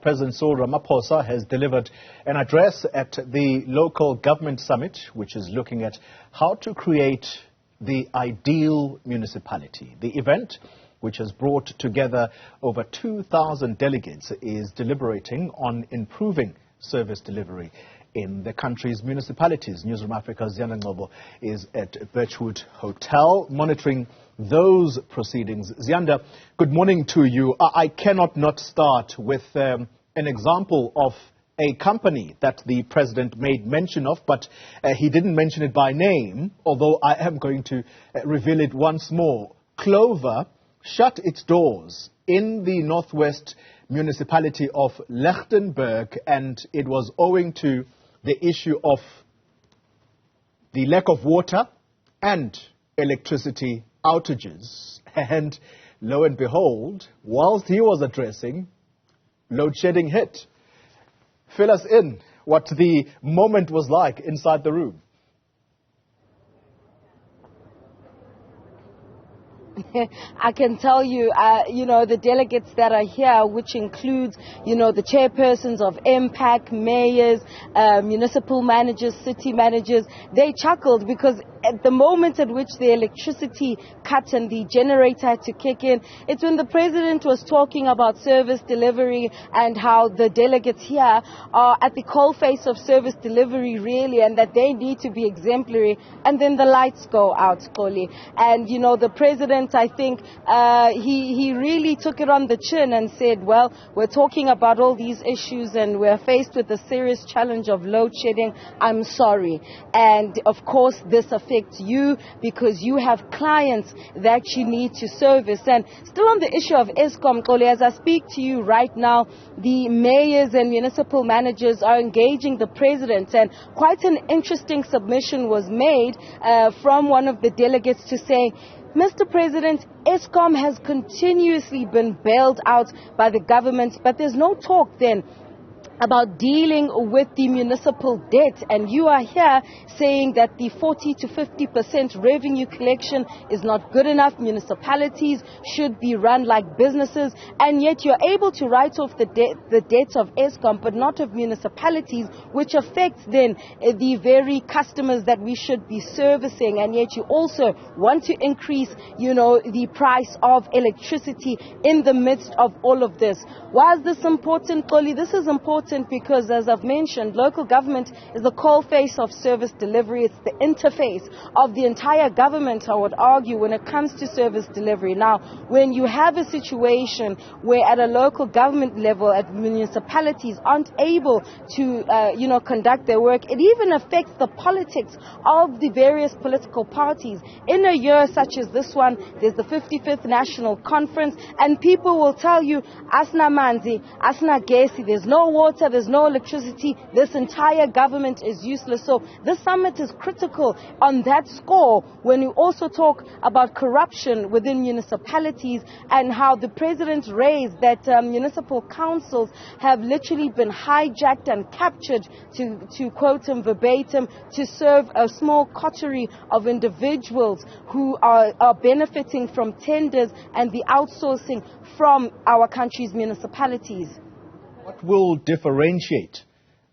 President Cyril Ramaphosa has delivered an address at the local government summit, which is looking at how to create the ideal municipality. The event, which has brought together over 2,000 delegates, is deliberating on improving service delivery in the country's municipalities. Newzroom Afrika's Ziyanda Ngcobo is at Birchwood Hotel monitoring those proceedings. Ziyanda, good morning to you. I cannot not start with an example of a company that the president made mention of, but he didn't mention it by name, although I am going to reveal it once more. Clover shut its doors in the northwest municipality of Lichtenburg, and it was owing to the issue of the lack of water and electricity outages. And lo and behold, whilst he was addressing, load shedding hit. Fill us in what the moment was like inside the room. I can tell you, the delegates that are here, which includes, the chairpersons of MPAC, mayors, municipal managers, city managers, they chuckled because at the moment at which the electricity cut and the generator had to kick in, it's when the president was talking about service delivery and how the delegates here are at the coalface of service delivery, really, and that they need to be exemplary, and then the lights go out, Koli. And, the president, I think, he really took it on the chin and said, well, we're talking about all these issues and we're faced with the serious challenge of load shedding. I'm sorry. And, of course, this affects you because you have clients that you need to service. And still on the issue of Eskom, Koli, as I speak to you right now, the mayors and municipal managers are engaging the president, and quite an interesting submission was made from one of the delegates to say, Mr. President, Eskom has continuously been bailed out by the government, but there's no talk then about dealing with the municipal debt, and you are here saying that the 40 to 50% revenue collection is not good enough. Municipalities should be run like businesses, and yet you're able to write off the debts of Eskom but not of municipalities, which affects then the very customers that we should be servicing, and yet you also want to increase, the price of electricity in the midst of all of this. Why is this important, Koli? This is important because, as I've mentioned, local government is the coalface of service delivery. It's the interface of the entire government, I would argue, when it comes to service delivery. Now, when you have a situation where at a local government level, at municipalities aren't able to, conduct their work, it even affects the politics of the various political parties. In a year such as this one, there's the 55th National Conference, and people will tell you, asna manzi, asna gesi, there's no water, there's no electricity, this entire government is useless. So this summit is critical on that score when you also talk about corruption within municipalities and how the president raised that municipal councils have literally been hijacked and captured, to quote him verbatim, to serve a small coterie of individuals who are benefiting from tenders and the outsourcing from our country's municipalities. What will differentiate,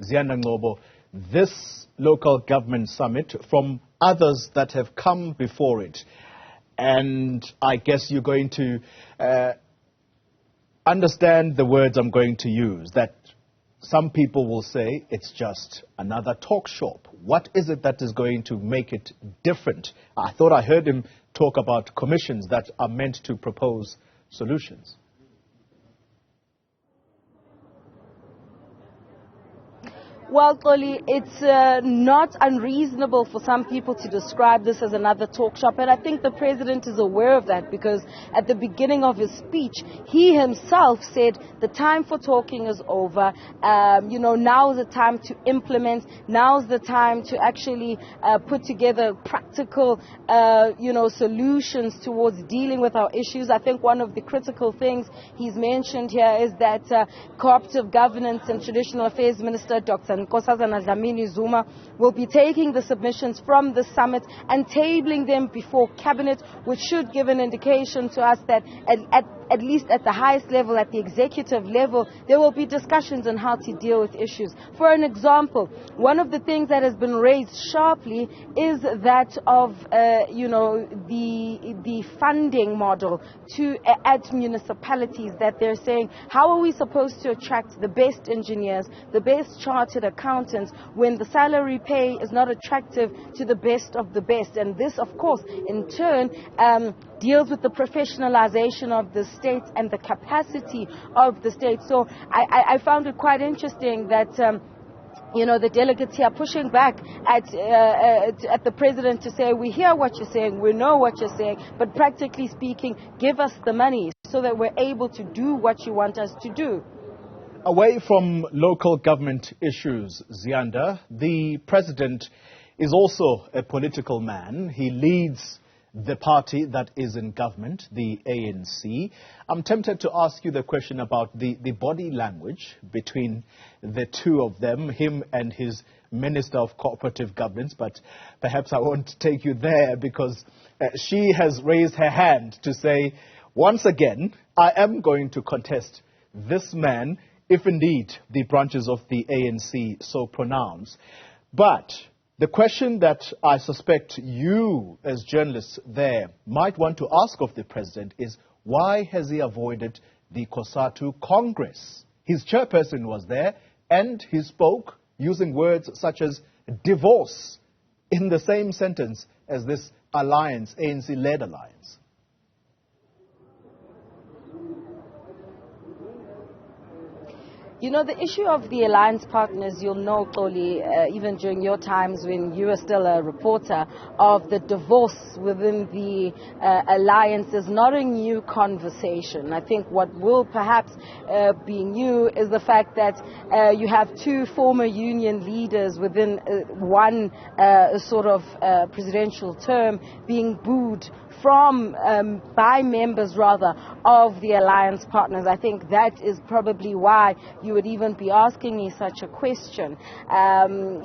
Ziyanda Ngcobo, this local government summit from others that have come before it? And I guess you're going to understand the words I'm going to use, that some people will say it's just another talk shop. What is it that is going to make it different? I thought I heard him talk about commissions that are meant to propose solutions. Well, Koli, it's not unreasonable for some people to describe this as another talk shop, and I think the president is aware of that because at the beginning of his speech, he himself said the time for talking is over. Now is the time to implement. Now is the time to actually put together practical, solutions towards dealing with our issues. I think one of the critical things he's mentioned here is that cooperative governance and traditional affairs minister, Dr. Zuma, will be taking the submissions from the summit and tabling them before cabinet, which should give an indication to us that at at least at the highest level, at the executive level, there will be discussions on how to deal with issues. For an example, one of the things that has been raised sharply is that of, the funding model at municipalities, that they're saying, how are we supposed to attract the best engineers, the best chartered accountants, when the salary pay is not attractive to the best of the best? And this, of course, in turn, deals with the professionalization of the state and the capacity of the state. So I found it quite interesting that the delegates here pushing back at the president to say, we hear what you're saying, we know what you're saying, but practically speaking, give us the money so that we're able to do what you want us to do. Away from local government issues, Ziyanda, the president is also a political man. He leads the party that is in government, the ANC. I'm tempted to ask you the question about the body language between the two of them, him and his Minister of Cooperative Governance, but perhaps I won't take you there because she has raised her hand to say, once again, I am going to contest this man if indeed the branches of the ANC so pronounce. But the question that I suspect you, as journalists there, might want to ask of the president is, why has he avoided the COSATU Congress? His chairperson was there, and he spoke using words such as divorce in the same sentence as this alliance, ANC-led alliance. The issue of the alliance partners, you'll know, Xoli, even during your times when you were still a reporter, of the divorce within the alliance is not a new conversation. I think what will perhaps be new is the fact that you have two former union leaders within one presidential term being booed by members rather of the alliance partners. I think that is probably why you would even be asking me such a question. And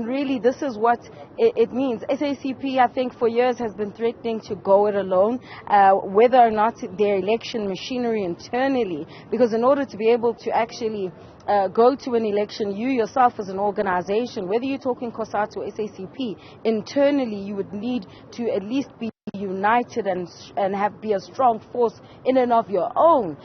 really this is what it means. SACP, I think, for years has been threatening to go it alone, whether or not their election machinery internally, because in order to be able to actually go to an election, you yourself as an organization, whether you're talking COSATU or SACP, internally you would need to at least be united and be a strong force in and of your own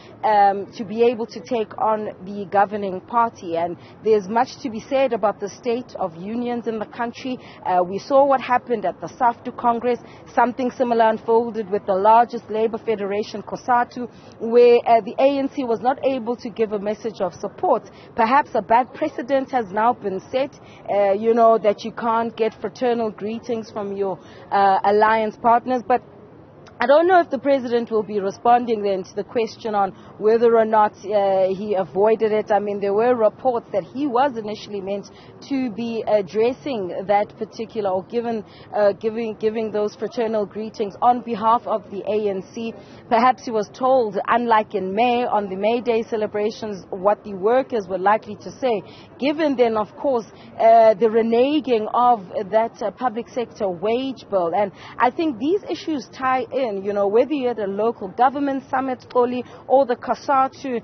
to be able to take on the governing party. And there's much to be said about the state of unions in the country. We saw what happened at the SAFTU Congress. Something similar unfolded with the largest labor federation, COSATU, where the ANC was not able to give a message of support. Perhaps a bad precedent has now been set, that you can't get fraternal greetings from your alliance partners. But I don't know if the president will be responding then to the question on whether or not he avoided it. I mean, there were reports that he was initially meant to be addressing that particular, or giving those fraternal greetings on behalf of the ANC. Perhaps he was told, unlike in May, on the May Day celebrations, what the workers were likely to say, given then, of course, the reneging of that public sector wage bill. And I think these issues tie in, whether you're at a local government summit, or the COSATU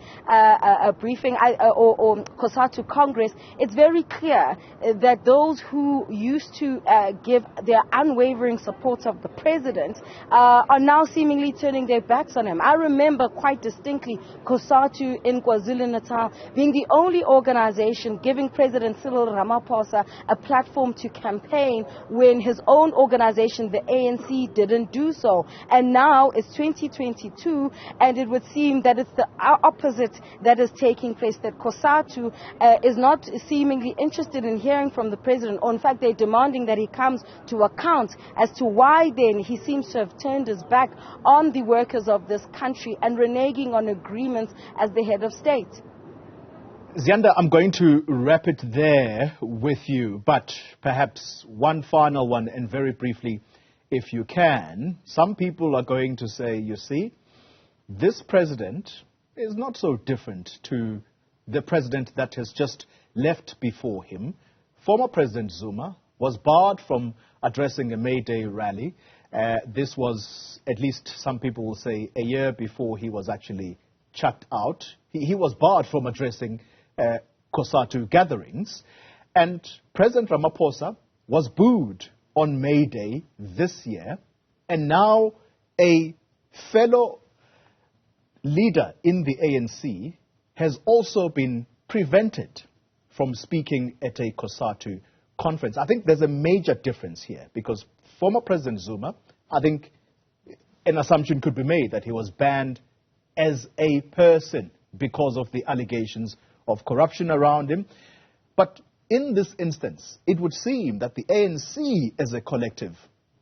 briefing, or COSATU Congress. It's very clear that those who used to give their unwavering support of the president are now seemingly turning their backs on him. I remember quite distinctly COSATU in KwaZulu-Natal being the only organization giving President Cyril Ramaphosa a platform to campaign when his own organization, the ANC, didn't do so. And now it's 2022, and it would seem that it's the opposite that is taking place, that COSATU is not seemingly interested in hearing from the president, or in fact they're demanding that he comes to account as to why then he seems to have turned his back on the workers of this country and reneging on agreements as the head of state. Ziyanda, I'm going to wrap it there with you, but perhaps one final one, and very briefly, if you can. Some people are going to say, you see, this president is not so different to the president that has just left before him. Former President Zuma was barred from addressing a May Day rally, This was, at least some people will say, a year before he was actually chucked out. He was barred from addressing COSATU gatherings. And President Ramaphosa was booed on May Day this year. And now a fellow leader in the ANC has also been prevented from speaking at a COSATU conference. I think there's a major difference here because former President Zuma, I think an assumption could be made that he was banned as a person because of the allegations of corruption around him. But in this instance, it would seem that the ANC as a collective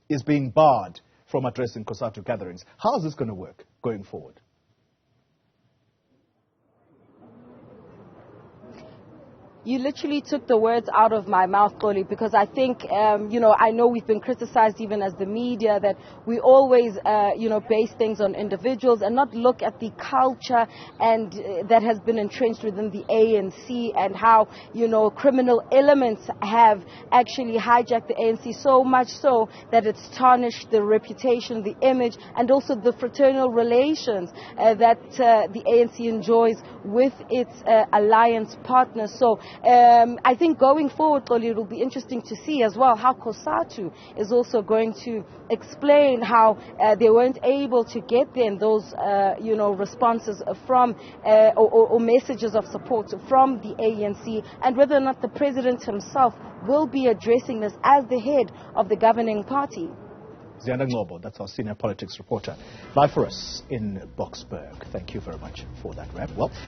is being barred from addressing COSATU gatherings. How is this going to work going forward? You literally took the words out of my mouth, Xoli, because I think, I know we've been criticized even as the media that we always, base things on individuals and not look at the culture and that has been entrenched within the ANC and how, criminal elements have actually hijacked the ANC so much so that it's tarnished the reputation, the image, and also the fraternal relations that the ANC enjoys with its alliance partners. So I think going forward, Xoli, it will be interesting to see as well how COSATU is also going to explain how they weren't able to get then those, responses from or messages of support from the ANC, and whether or not the president himself will be addressing this as the head of the governing party. Ziyanda Ngcobo, that's our senior politics reporter, live for us in Boksburg. Thank you very much for that wrap. Well.